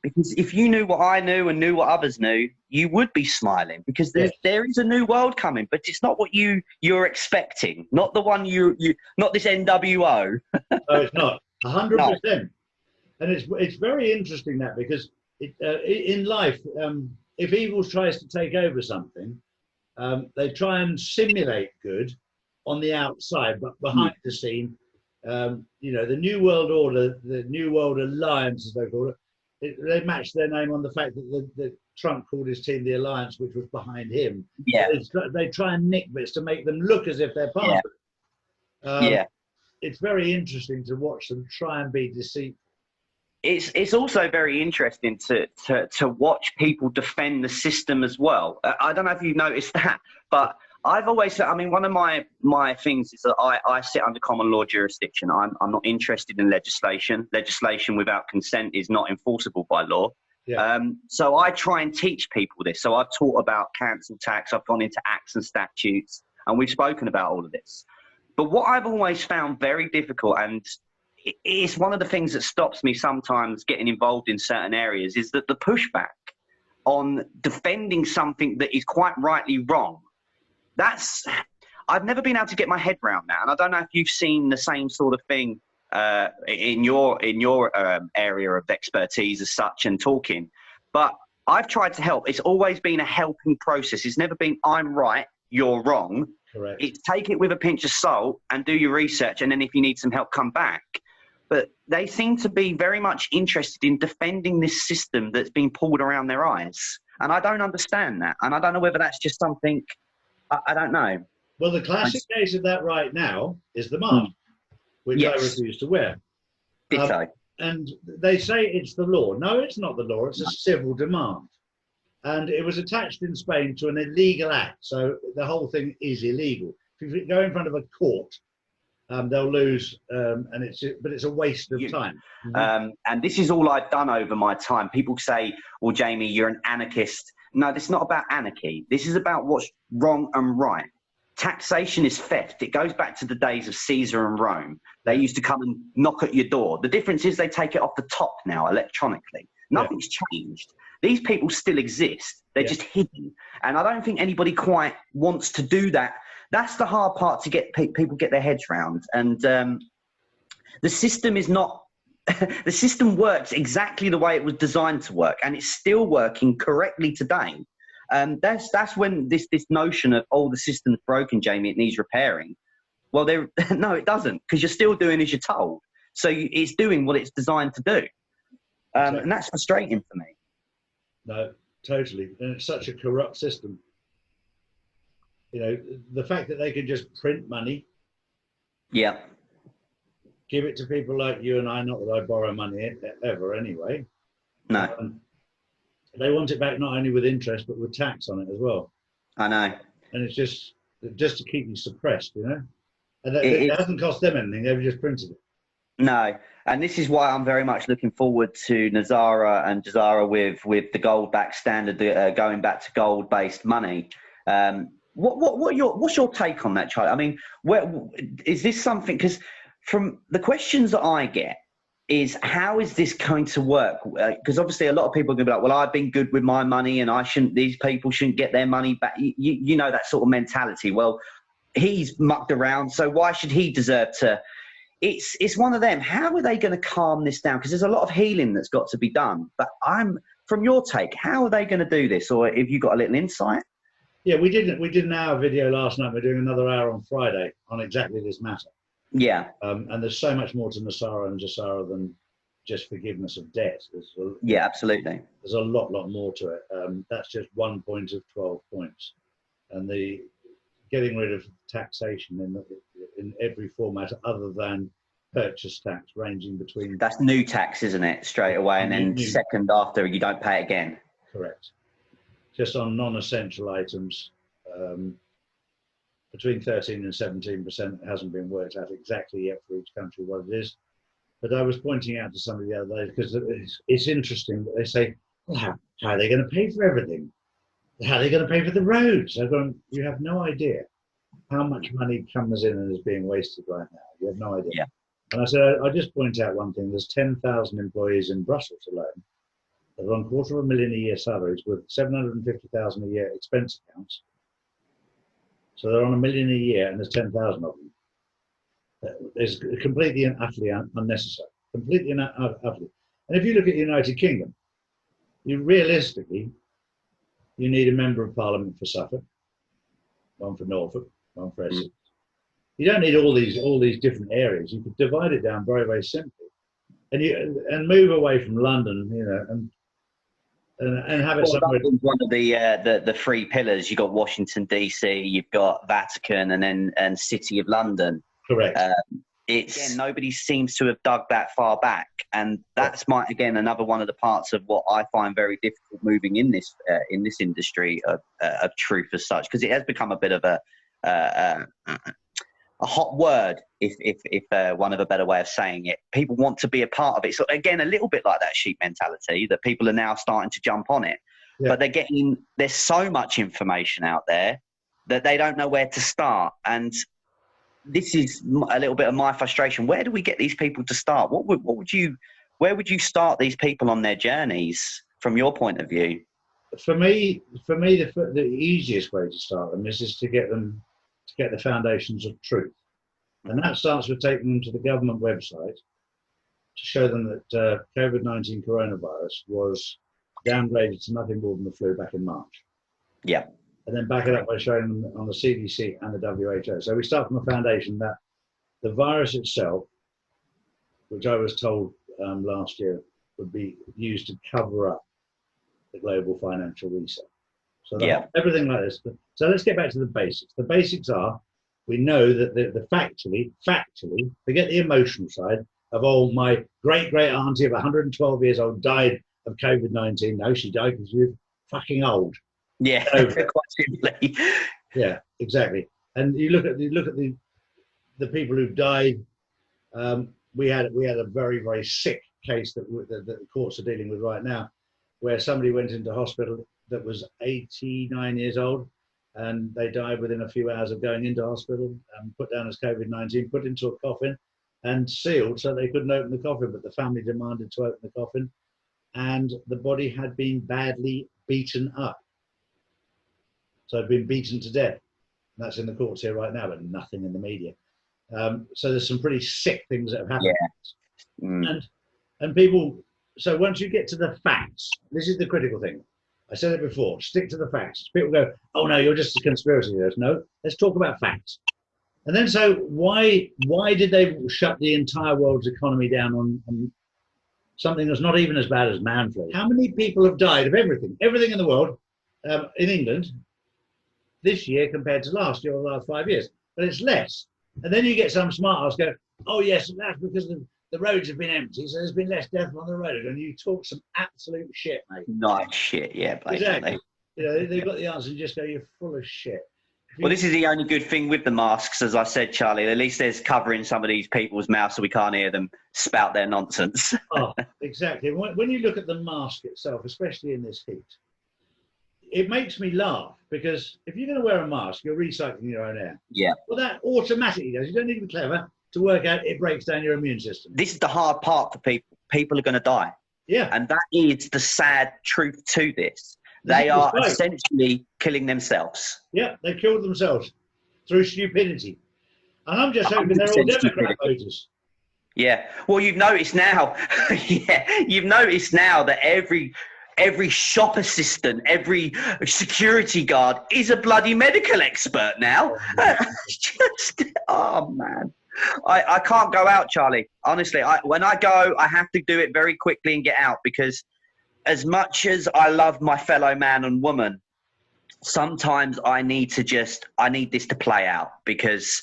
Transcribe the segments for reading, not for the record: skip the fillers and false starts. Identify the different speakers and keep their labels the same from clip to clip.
Speaker 1: Because if you knew what I knew and knew what others knew, you would be smiling because there is a new world coming, but it's not what you're expecting, not the one you not this NWO.
Speaker 2: No, it's not 100%. And it's very interesting that because in life, if evil tries to take over something, they try and simulate good on the outside, but behind the scene, you know, the New World Order, the New World Alliance, as they call it, they matched their name on the fact that the Trump called his team the Alliance, which was behind him.
Speaker 1: Yeah.
Speaker 2: So they try and nick bits to make them look as if they're part of it. It's very interesting to watch them try and be deceitful.
Speaker 1: It's also very interesting to watch people defend the system as well. I don't know if you've noticed that, but I've always said, I mean, one of my things is that I sit under common law jurisdiction. I'm not interested in legislation. Legislation without consent is not enforceable by law. Yeah. So I try and teach people this. So I've taught about council tax. I've gone into acts and statutes, and we've spoken about all of this. But what I've always found very difficult, and it's one of the things that stops me sometimes getting involved in certain areas, is that the pushback on defending something that is quite rightly wrong. I've never been able to get my head around that, and I don't know if you've seen the same sort of thing in your area of expertise as such and talking. But I've tried to help. It's always been a helping process. It's never been I'm right, you're wrong.
Speaker 2: Correct.
Speaker 1: It's take it with a pinch of salt and do your research, and then if you need some help, come back. But they seem to be very much interested in defending this system that's been pulled around their eyes, and I don't understand that, and I don't know whether that's just something. I don't know.
Speaker 2: Well, the classic case of that right now is the mask, which I refuse to wear.
Speaker 1: Ditto.
Speaker 2: And they say it's the law. No, it's not the law. It's a civil demand. And it was attached in Spain to an illegal act. So the whole thing is illegal. If you go in front of a court, they'll lose, but it's a waste of time.
Speaker 1: And this is all I've done over my time. People say, well, Jamie, you're an anarchist. No, this is not about anarchy. This is about what's wrong and right. Taxation is theft. It goes back to the days of Caesar and Rome. They used to come and knock at your door. The difference is they take it off the top now electronically. Nothing's changed. These people still exist. They're just hidden. And I don't think anybody quite wants to do that. That's the hard part to get people get their heads round. And the system is not, the system works exactly the way it was designed to work, and it's still working correctly today. That's when this notion of, oh, the system's broken, Jamie, it needs repairing. Well, no, it doesn't, because you're still doing as you're told. So it's doing what it's designed to do. And that's frustrating for me.
Speaker 2: No, totally. And it's such a corrupt system. You know, the fact that they can just print money.
Speaker 1: Yeah.
Speaker 2: Give it to people like you and I, not that I borrow money ever anyway.
Speaker 1: No.
Speaker 2: They want it back not only with interest, but with tax on it as well.
Speaker 1: I know.
Speaker 2: And it's just to keep you suppressed, you know? And it hasn't cost them anything, they've just printed it. No.
Speaker 1: And this is why I'm very much looking forward to Nazara and Jazara with the gold-backed standard, going back to gold-based money. What's your take on that, Charlie? I mean, is this something, because from the questions that I get is, how is this going to work? Because obviously a lot of people are going to be like, well, I've been good with my money and these people shouldn't get their money back. You know, that sort of mentality. Well, he's mucked around, so why should he deserve to? It's one of them. How are they going to calm this down? Because there's a lot of healing that's got to be done. But from your take, how are they going to do this? Or have you got a little insight?
Speaker 2: Yeah, we did an hour video last night. We're doing another hour on Friday on exactly this matter.
Speaker 1: Yeah.
Speaker 2: And there's so much more to Nazara and Jazara than just forgiveness of debt.
Speaker 1: Yeah, absolutely.
Speaker 2: There's a lot more to it. That's just 1 point of 12 points. And the getting rid of taxation in every format other than purchase tax, ranging between...
Speaker 1: That's new tax, isn't it? Straight away, and then second after, you don't pay it again.
Speaker 2: Correct. Just on non-essential items, between 13 and 17%. It hasn't been worked out exactly yet for each country what it is. But I was pointing out to somebody the other day, because it's interesting that they say, well, how are they going to pay for everything? How are they going to pay for the roads? I've gone, you have no idea how much money comes in and is being wasted right now. You have no idea.
Speaker 1: Yeah.
Speaker 2: And I said, I'll just point out one thing. There's 10,000 employees in Brussels alone. They're on £250,000 a year salaries with 750,000 a year expense accounts. So they're on £1 million a year, and there's 10,000 of them. It's completely and utterly unnecessary. Completely and utterly. And if you look at the United Kingdom, you realistically, you need a member of Parliament for Suffolk, one for Norfolk, one for Essex. You don't need all these different areas. You could divide it down very, very simply, and move away from London, you know, and have it somewhere.
Speaker 1: One of the three pillars. You've got Washington DC, you've got Vatican, and City of London.
Speaker 2: Correct.
Speaker 1: Again, nobody seems to have dug that far back, and that's another one of the parts of what I find very difficult moving in this industry of truth as such, because it has become a bit of a hot word, if one of a better way of saying it. People want to be a part of it. So again, a little bit like that sheep mentality that people are now starting to jump on it, but there's so much information out there that they don't know where to start. And this is a little bit of my frustration. Where do we get these people to start? Where would you start these people on their journeys from your point of view?
Speaker 2: For me, the easiest way to start them is to get the foundations of truth, and that starts with taking them to the government website to show them that COVID-19 coronavirus was downgraded to nothing more than the flu back in March.
Speaker 1: Yeah.
Speaker 2: And then back it up by showing them on the CDC and the WHO. So we start from a foundation that the virus itself, which I was told last year would be used to cover up the global financial reset. So everything like this. So let's get back to the basics. The basics are, we know that the factually, forget the emotional side of, my great auntie of 112 years old died of COVID-19. No, she died because she was fucking old.
Speaker 1: Yeah, quite simply.
Speaker 2: Yeah, exactly. And you look at the people who died. We had a very, very sick case that the courts are dealing with right now, where somebody went into hospital that was 89 years old, and they died within a few hours of going into hospital, put down as COVID-19, put into a coffin and sealed so they couldn't open the coffin, but the family demanded to open the coffin, and the body had been badly beaten up. So it'd been beaten to death. And that's in the courts here right now, but nothing in the media. So there's some pretty sick things that have happened. Yeah. And people, so once you get to the facts, this is the critical thing. I said it before, stick to the facts. People go, oh no, you're just a conspiracy theorist. No, let's talk about facts. And then so why did they shut the entire world's economy down on something that's not even as bad as man flu? How many people have died of everything in the world in England this year compared to last year or the last 5 years? But it's less. And then you get some smart ass go, oh yes, that's because the roads have been empty, so there's been less death on the road. And you talk some absolute shit, mate.
Speaker 1: Nice shit, yeah, basically.
Speaker 2: Exactly. You know, they've got the answer and just go, you're full of shit.
Speaker 1: Well, this is the only good thing with the masks, as I said, Charlie. At least there's covering some of these people's mouths so we can't hear them spout their nonsense.
Speaker 2: Oh, exactly. When you look at the mask itself, especially in this heat, it makes me laugh, because if you're going to wear a mask, you're recycling your own air.
Speaker 1: Yeah.
Speaker 2: Well, that automatically does. You don't need to be clever to work out it breaks down your immune system.
Speaker 1: This is the hard part for people. People are going to die.
Speaker 2: Yeah.
Speaker 1: And that is the sad truth to this. They are essentially killing themselves.
Speaker 2: Yeah, they killed themselves through stupidity. And I'm just hoping they're all Democrat voters.
Speaker 1: Yeah. Well, you've noticed now, you've noticed now that every shop assistant, every security guard is a bloody medical expert now. Oh man. I can't go out, Charlie. Honestly, when I go, I have to do it very quickly and get out, because as much as I love my fellow man and woman, sometimes I need this to play out, because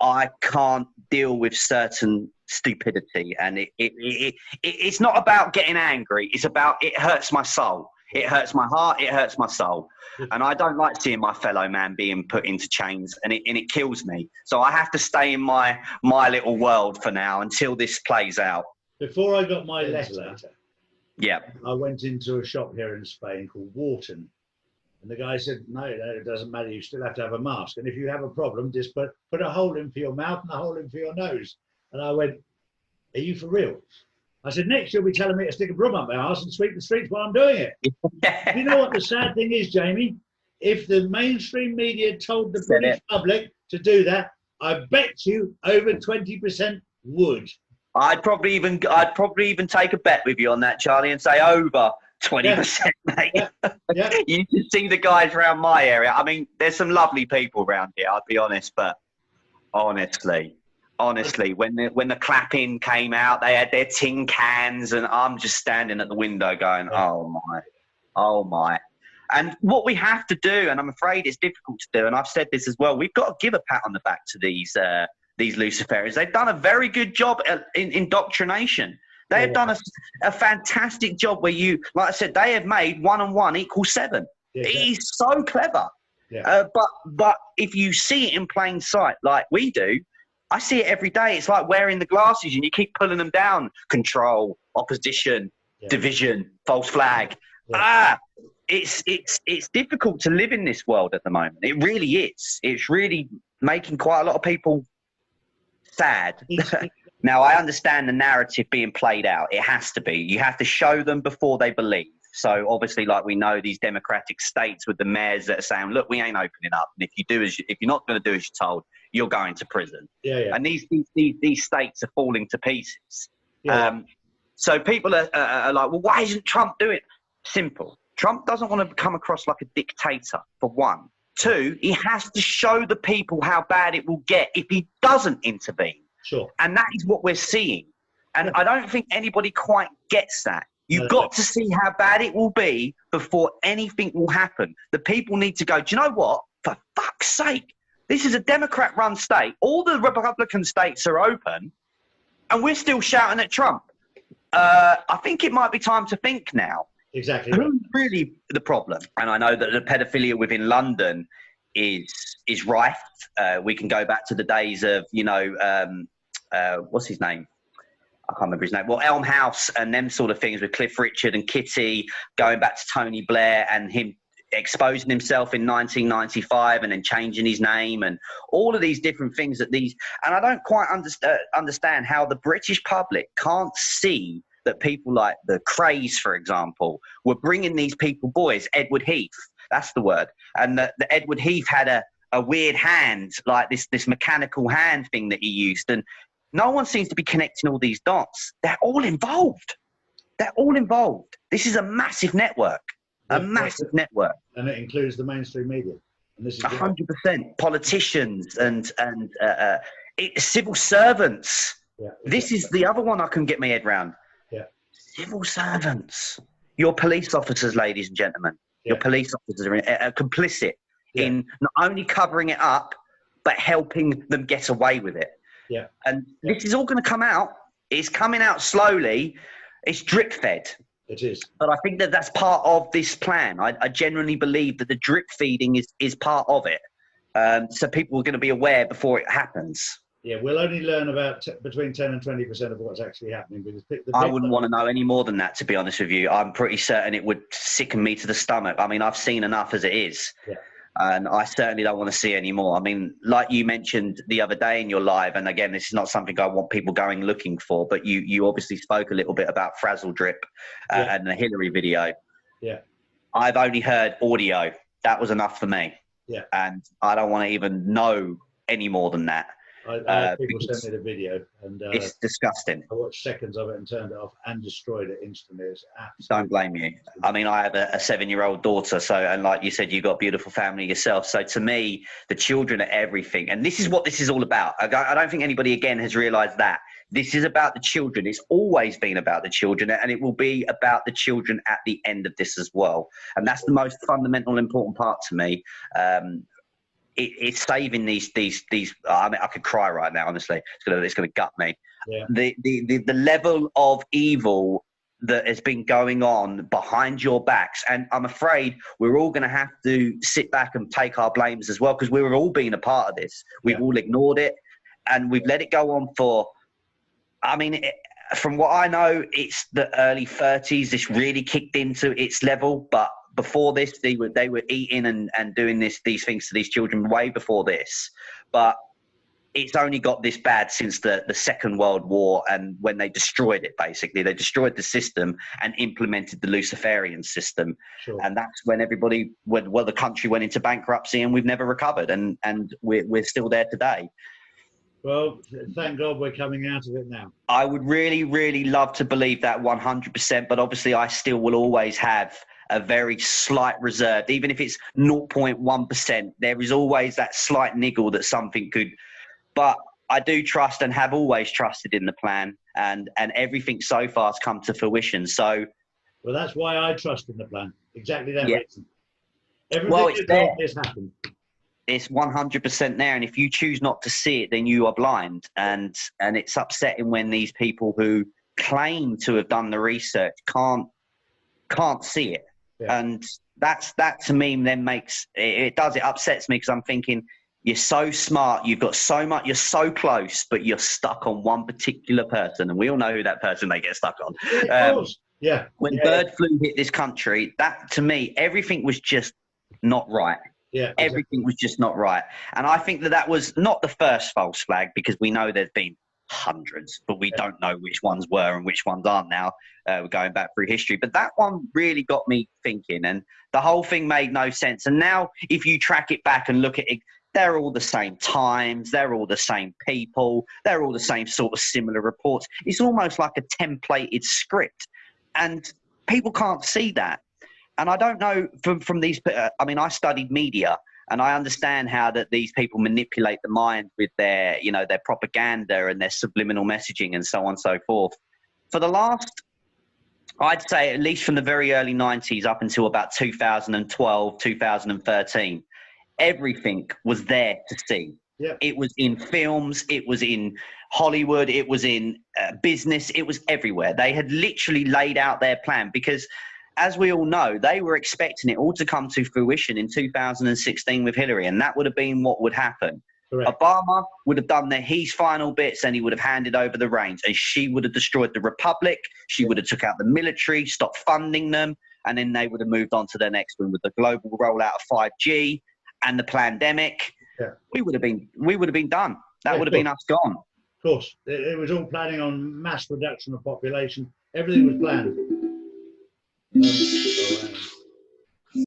Speaker 1: I can't deal with certain stupidity. And it's not about getting angry. It's about, it hurts my soul. It hurts my heart. It hurts my soul. And I don't like seeing my fellow man being put into chains, and it kills me. So I have to stay in my little world for now until this plays out.
Speaker 2: Before I got my letter,
Speaker 1: yeah,
Speaker 2: I went into a shop here in Spain called Wharton. And the guy said, no, it doesn't matter. You still have to have a mask. And if you have a problem, just put a hole in for your mouth and a hole in for your nose. And I went, are you for real? I said, next you'll be telling me to stick a broom up my arse and sweep the streets while I'm doing it. You know what the sad thing is, Jamie? If the mainstream media told the British public to do that, I bet you over 20% would.
Speaker 1: I'd probably even take a bet with you on that, Charlie, and say over 20%, mate.
Speaker 2: Yeah.
Speaker 1: You can see the guys around my area. I mean, there's some lovely people around here, I'll be honest, but honestly, when the clapping came out, they had their tin cans, and I'm just standing at the window going, oh my. And what we have to do, and I'm afraid it's difficult to do, and I've said this as well, we've got to give a pat on the back to these Luciferians. They've done a very good job in indoctrination. They have done a fantastic job where like I said, they have made 1 and 1 equals 7.
Speaker 2: Yeah,
Speaker 1: He's so clever. Yeah. But if you see it in plain sight, like we do, I see it every day. It's like wearing the glasses and you keep pulling them down. Control, opposition, division, false flag. Yeah. It's difficult to live in this world at the moment. It really is. It's really making quite a lot of people sad. Now, I understand the narrative being played out. It has to be. You have to show them before they believe. So obviously, like we know, these democratic states with the mayors that are saying, look, we ain't opening up. And if you're not going to do as you're told, you're going to prison. Yeah. And these states are falling to pieces. Yeah. So people are like, well, why isn't Trump doing it? Simple. Trump doesn't want to come across like a dictator, for one. 2, he has to show the people how bad it will get if he doesn't intervene.
Speaker 2: Sure.
Speaker 1: And that is what we're seeing. And I don't think anybody quite gets that. You've got to see how bad it will be before anything will happen. The people need to go, do you know what? For fuck's sake, this is a Democrat-run state. All the Republican states are open, and we're still shouting at Trump. I think it might be time to think now.
Speaker 2: Exactly.
Speaker 1: Who's really the problem? And I know that the pedophilia within London is rife. We can go back to the days of, what's his name? I can't remember his name. Well, Elm House and them sort of things with Cliff Richard and Kitty, going back to Tony Blair and him exposing himself in 1995 and then changing his name and all of these different things and I don't quite understand how the British public can't see that people like the Krays, for example, were bringing these people, boys, Edward Heath, that's the word. And the Edward Heath had a weird hand, like this mechanical hand thing that he used. And no one seems to be connecting all these dots. They're all involved. This is a massive network, massive network.
Speaker 2: And it includes the mainstream media. And this is
Speaker 1: 100%. Politicians and civil servants. Yeah, exactly. This is the other one I can get my head around.
Speaker 2: Yeah.
Speaker 1: Civil servants. Your police officers, ladies and gentlemen. Yeah. Your police officers are complicit in not only covering it up, but helping them get away with it.
Speaker 2: Yeah.
Speaker 1: And this is all going to come out. It's coming out slowly. It's drip fed.
Speaker 2: It is.
Speaker 1: But I think that's part of this plan. I genuinely believe that the drip feeding is part of it. So people are going to be aware before it happens.
Speaker 2: Yeah, we'll only learn about between 10 and 20% of what's actually happening. Because
Speaker 1: I wouldn't want to know any more than that, to be honest with you. I'm pretty certain it would sicken me to the stomach. I mean, I've seen enough as it is.
Speaker 2: Yeah.
Speaker 1: And I certainly don't want to see any more. I mean, like you mentioned the other day in your live, and again, this is not something I want people going looking for, but you obviously spoke a little bit about Frazzle Drip and the Hillary video.
Speaker 2: Yeah.
Speaker 1: I've only heard audio. That was enough for me.
Speaker 2: Yeah.
Speaker 1: And I don't want to even know any more than that.
Speaker 2: People sent me the video, and
Speaker 1: it's disgusting.
Speaker 2: I watched seconds of it and turned it off and destroyed it instantly. It's
Speaker 1: don't blame you. I mean, I have a 7-year-old daughter, and like you said, you've got a beautiful family yourself. So to me, the children are everything, and this is what this is all about. I don't think anybody again has realised that this is about the children. It's always been about the children, and it will be about the children at the end of this as well. And that's the most fundamental, important part to me. It's saving these. I mean, I could cry right now. Honestly, it's gonna gut me.
Speaker 2: Yeah.
Speaker 1: The level of evil that has been going on behind your backs, and I'm afraid we're all going to have to sit back and take our blames as well, because we've all been a part of this. We've all ignored it, and we've let it go on for. I mean, from what I know, it's the early 30s. This really kicked into its level, but. Before this, they were eating and doing these things to these children way before this. But it's only got this bad since the Second World War, and when they destroyed it, basically. They destroyed the system and implemented the Luciferian system.
Speaker 2: Sure.
Speaker 1: And that's when the country went into bankruptcy, and we've never recovered. And we're still there today.
Speaker 2: Well, thank God we're coming out of it now.
Speaker 1: I would really, really love to believe that 100%, but obviously I still will always have a very slight reserve. Even if it's 0.1%, there is always that slight niggle that something could. But I do trust and have always trusted in the plan, and everything so far has come to fruition. So,
Speaker 2: well, that's why I trust in the plan. Exactly that reason.
Speaker 1: Everything
Speaker 2: has happened.
Speaker 1: It's 100% there, and if you choose not to see it, then you are blind. And it's upsetting when these people who claim to have done the research can't see it. Yeah. And that to me then makes it upsets me, because I'm thinking, you're so smart, you've got so much, you're so close, but you're stuck on one particular person, and we all know who that person they get stuck on. When bird flu hit this country, that to me, everything was just not right.
Speaker 2: Yeah, exactly.
Speaker 1: Everything was just not right. And I think that was not the first false flag, because we know there's been hundreds, but we don't know which ones were and which ones aren't now. We're going back through history. But that one really got me thinking, and the whole thing made no sense. And now if you track it back and look at it, they're all the same times, they're all the same people, they're all the same sort of similar reports. It's almost like a templated script, and people can't see that. And I don't know from these, I mean, I studied media, and I understand how that these people manipulate the mind with their, their propaganda and their subliminal messaging and so on and so forth. For the last, I'd say at least from the very early 90s up until about 2012, 2013, everything was there to see.
Speaker 2: Yep.
Speaker 1: It was in films, it was in Hollywood, it was in business, it was everywhere. They had literally laid out their plan, because as we all know, they were expecting it all to come to fruition in 2016 with Hillary, and that would have been what would happen.
Speaker 2: Correct.
Speaker 1: Obama would have done his final bits, and he would have handed over the reins, and she would have destroyed the republic. She would have took out the military, stopped funding them, and then they would have moved on to their next one with the global rollout of 5G and the pandemic.
Speaker 2: Yeah.
Speaker 1: We would have been done. That would have been us gone.
Speaker 2: Of course, it was all planning on mass reduction of population. Everything was planned.